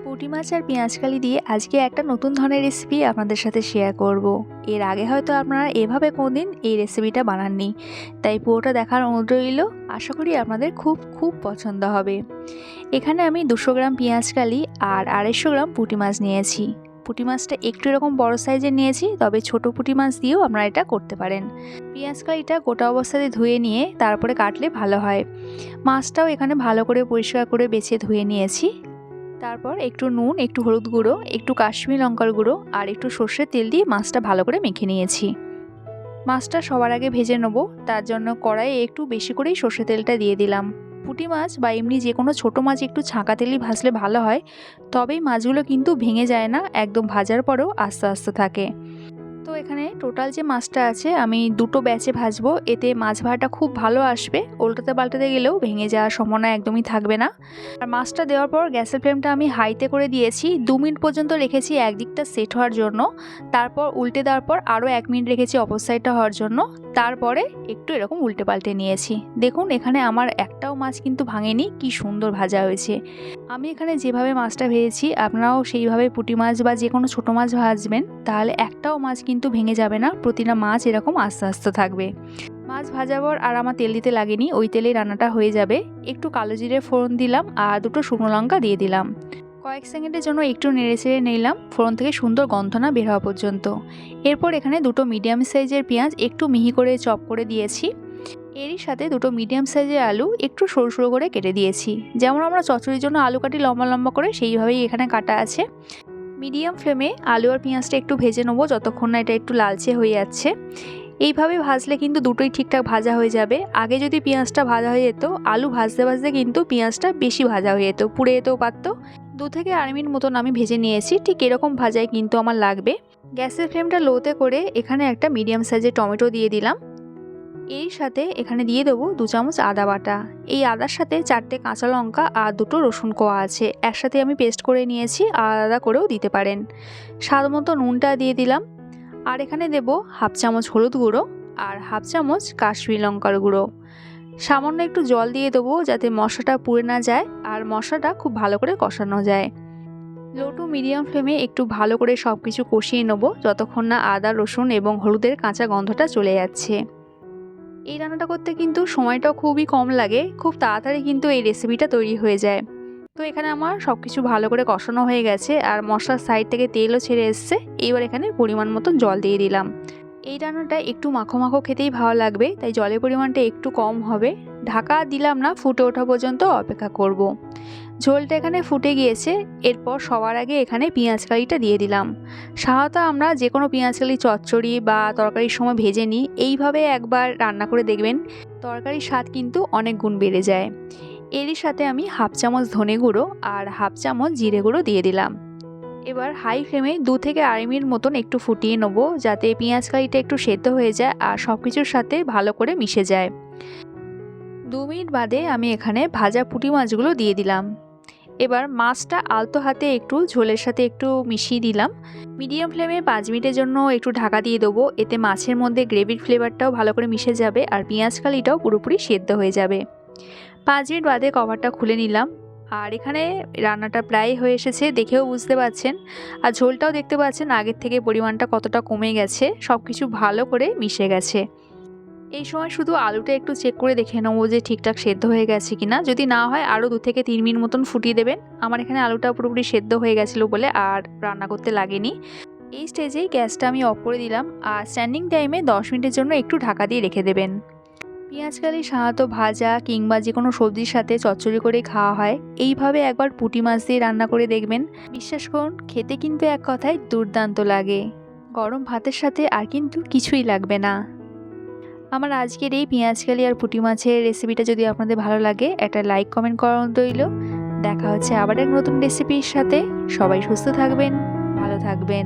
পুঁটি মাছ আর পেঁয়াজকালি দিয়ে আজকে একটা নতুন ধরনের রেসিপি আপনাদের সাথে শেয়ার করব। এর আগে হয়তো আপনারা এভাবে কোনোদিন এই রেসিপিটা বানাননি, তাই পুরোটা দেখার অনুরোধ রইল। আশা করি আপনাদের খুব খুব পছন্দ হবে। এখানে আমি 200 গ্রাম পেঁয়াজকালি আর 250 গ্রাম পুঁটি মাছ নিয়েছি। পুঁটি মাছটা একটু এরকম বড় সাইজের নিয়েছি, তবে ছোট পুঁটি মাছ দিয়েও আপনারা এটা করতে পারেন। পেঁয়াজকালিটা গোটা অবস্থাতে ধুয়ে নিয়ে তারপরে কাটলে ভালো হয়। মাছটাও এখানে ভালো করে পরিষ্কার করে বেছে ধুয়ে নিয়েছি। তারপর একটু নুন, একটু হলুদ গুঁড়ো, একটু কাশ্মীরি লঙ্কার গুঁড়ো আর একটু সর্ষের তেল দিয়ে মাছটা ভালো করে মেখে নিয়েছি। মাছটা সবার আগে ভেজে নেব, তার জন্য কড়াইয়ে একটু বেশি করেই সর্ষের তেলটা দিয়ে দিলাম। পুঁটি মাছ বা এমনি যে কোনো ছোটো মাছ একটু ছাঁকা তেলেই ভাজলে ভালো হয়, তবেই মাছগুলো কিন্তু ভেঙে যায় না, একদম ভাজার পরেও আস্তে আস্তে থাকে। তো এখানে টোটাল যে মাছটা আছে আমি দুটো ব্যাচে ভাজবো, এতে মাছ ভাজাটা খুব ভালো আসবে। উল্টাতে পাল্টাতে গেলেও ভেঙে যাওয়ার সম্ভাবনা একদমই থাকবে না। আর মাছটা দেওয়ার পর গ্যাসের ফ্লেমটা আমি হাইতে করে দিয়েছি। 2 মিনিট পর্যন্ত রেখেছি একদিকটা সেট হওয়ার জন্য। তারপর উল্টে দেওয়ার পর আরও 1 মিনিট রেখেছি অপর সাইডটা হওয়ার জন্য। তারপরে একটু এরকম উল্টে পাল্টে নিয়েছি। দেখুন এখানে আমার একটাও মাছ কিন্তু ভাঙেনি, কি সুন্দর ভাজা হয়েছে। আমি এখানে যেভাবে মাছটা ভেজেছি আপনারাও সেইভাবে পুঁটি মাছ বা যে কোনো ছোটো মাছ ভাজবেন, তাহলে একটাও মাছ কিন্তু ভেঙে যাবে না। প্রতিটা মাছ এরকম আস্তে আস্তে থাকবে। মাছ ভাজাবার আর আমার তেল দিতে লাগেনি, ওই তেলেই রান্নাটা হয়ে যাবে। একটু কালো জিরে ফোড়ন দিলাম আর দুটো শুকনো লঙ্কা দিয়ে দিলাম। কয়েক সেকেন্ডের জন্য একটু নেড়ে চেড়ে নিলাম, ফোড়ন থেকে সুন্দর গন্ধ না বের হওয়া পর্যন্ত। এরপর এখানে দুটো মিডিয়াম সাইজের পেঁয়াজ একটু মিহি করে চপ করে দিয়েছি। এরই সাথে দুটো মিডিয়াম সাইজের আলু একটু সরু সরু করে কেটে দিয়েছি। যেমন আমরা চচ্চড়ির জন্য আলু কাটি লম্বা লম্বা করে, সেইভাবেই এখানে কাটা আছে। মিডিয়াম ফ্লেমে আলু আর পেঁয়াজটা একটু ভেজে নেবো যতক্ষণ না এটা একটু লালচে হয়ে যাচ্ছে। এইভাবে ভাজলে কিন্তু দুটোই ঠিকঠাক ভাজা হয়ে যাবে। আগে যদি পেঁয়াজটা ভাজা হয়ে যেত, আলু ভাজতে ভাজতে কিন্তু পেঁয়াজটা বেশি ভাজা হয়ে যেত, পুড়ে যেতেও পারত। 2 থেকে 2.5 মিনিট মতন আমি ভেজে নিয়েছি, ঠিক এরকম ভাজাই কিন্তু আমার লাগবে। গ্যাসের ফ্লেমটা লোতে করে এখানে একটা মিডিয়াম সাইজের টমেটো দিয়ে দিলাম। এর সাথে এখানে দিয়ে দেবো 2 চামচ আদা বাটা। এই আদার সাথে 4টে কাঁচা লঙ্কা আর 2টো রসুন কোয়া আছে, একসাথে আমি পেস্ট করে নিয়েছি, আলাদা করেও দিতে পারেন। স্বাদ মতো নুনটা দিয়ে দিলাম। আর এখানে দেব 1/2 চামচ হলুদ গুঁড়ো আর 1/2 চামচ কাশ্মীরি লঙ্কার গুঁড়ো। সামান্য একটু জল দিয়ে দেবো যাতে মশলাটা পুড়ে না যায় আর মশলাটা খুব ভালো করে কষানো যায়। লো টু মিডিয়াম ফ্লেমে একটু ভালো করে সব কিছু কষিয়ে নেবো যতক্ষণ না আদা, রসুন এবং হলুদের কাঁচা গন্ধটা চলে যাচ্ছে। এই রান্নাটা করতে কিন্তু সময়টাও খুবই কম লাগে, খুব তাড়াতাড়ি কিন্তু এই রেসিপিটা তৈরি হয়ে যায়। তো এখানে আমার সব কিছু ভালো করে কষানো হয়ে গেছে আর মশলার সাইড থেকে তেলও ছেড়ে এসছে। এইবার এখানে পরিমাণ মতন জল দিয়ে দিলাম। এই রান্নাটা একটু মাখো মাখো খেতেই ভালো লাগবে, তাই জলের পরিমাণটা একটু কম হবে। ঢাকা দিলাম না, ফুটে ওঠা পর্যন্ত অপেক্ষা করব। ঝোলটা এখানে ফুটে গিয়েছে। এরপর সবার আগে এখানে পেঁয়াজকালিটা দিয়ে দিলাম। সাধারণত আমরা যে কোনো পেঁয়াজকালি চচ্চড়ি বা তরকারির সময় ভেজে নিই, এইভাবে একবার রান্না করে দেখবেন, তরকারির স্বাদ কিন্তু অনেক গুণ বেড়ে যায়। এরই সাথে আমি 1/2 চামচ ধনে গুঁড়ো আর 1/2 চামচ জিরে গুঁড়ো দিয়ে দিলাম। এবার হাই ফ্লেমে 2 থেকে 2.5 মিনিট মতন একটু ফুটিয়ে নেবো যাতে পেঁয়াজকালিটা একটু সেদ্ধ হয়ে যায় আর সব কিছুর সাথে ভালো করে মিশে যায়। 2 মিনিট বাদে আমি এখানে ভাজা পুঁটি মাছগুলো দিয়ে দিলাম। এবার মাছটা আলতো হাতে একটু ঝোলের সাথে একটু মিশিয়ে দিলাম। মিডিয়াম ফ্লেমে 5 মিনিটের জন্য একটু ঢাকা দিয়ে দেবো, এতে মাছের মধ্যে গ্রেভির ফ্লেভারটাও ভালো করে মিশে যাবে আর পেঁয়াজকালিটাও পুরোপুরি সেদ্ধ হয়ে যাবে। 5 মিনিট বাদে কভারটা খুলে নিলাম। আর এখানে রান্নাটা প্রায় হয়ে এসেছে, দেখেও বুঝতে পারছেন। আর ঝোলটাও দেখতে পাচ্ছেন আগের থেকে পরিমাণটা কতটা কমে গেছে, সব কিছু ভালো করে মিশে গেছে। এই সময় শুধু আলুটা একটু চেক করে দেখে নেবো যে ঠিকঠাক সেদ্ধ হয়ে গেছে কিনা। যদি না হয় আরও 2 থেকে 3 মিনিট মতন ফুটিয়ে দেবেন। আমার এখানে আলুটা পুরোপুরি সেদ্ধ হয়ে গেছিলো বলে আর রান্না করতে লাগেনি। এই স্টেজেই গ্যাসটা আমি অফ করে দিলাম আর স্ট্যান্ডিং টাইমে 10 মিনিটের জন্য একটু ঢাকা দিয়ে রেখে দেবেন। পেঁয়াজকালি সাধারণত ভাজা কিংবা যে কোনো সবজির সাথে চচ্চড়ি করে খাওয়া হয়। এইভাবে একবার পুঁটি মাছ দিয়ে রান্না করে দেখবেন, বিশ্বাস করুন খেতে কিন্তু এক কথায় দুর্দান্ত লাগে। গরম ভাতের সাথে আর কিন্তু কিছুই লাগবে না। আমার আজকের এই পেঁয়াজকালি আর পুঁটি মাছের রেসিপিটা যদি আপনাদের ভালো লাগে, একটা লাইক কমেন্ট করানো রইল। দেখা হচ্ছে আবার এক নতুন রেসিপির সাথে। সবাই সুস্থ থাকবেন, ভালো থাকবেন।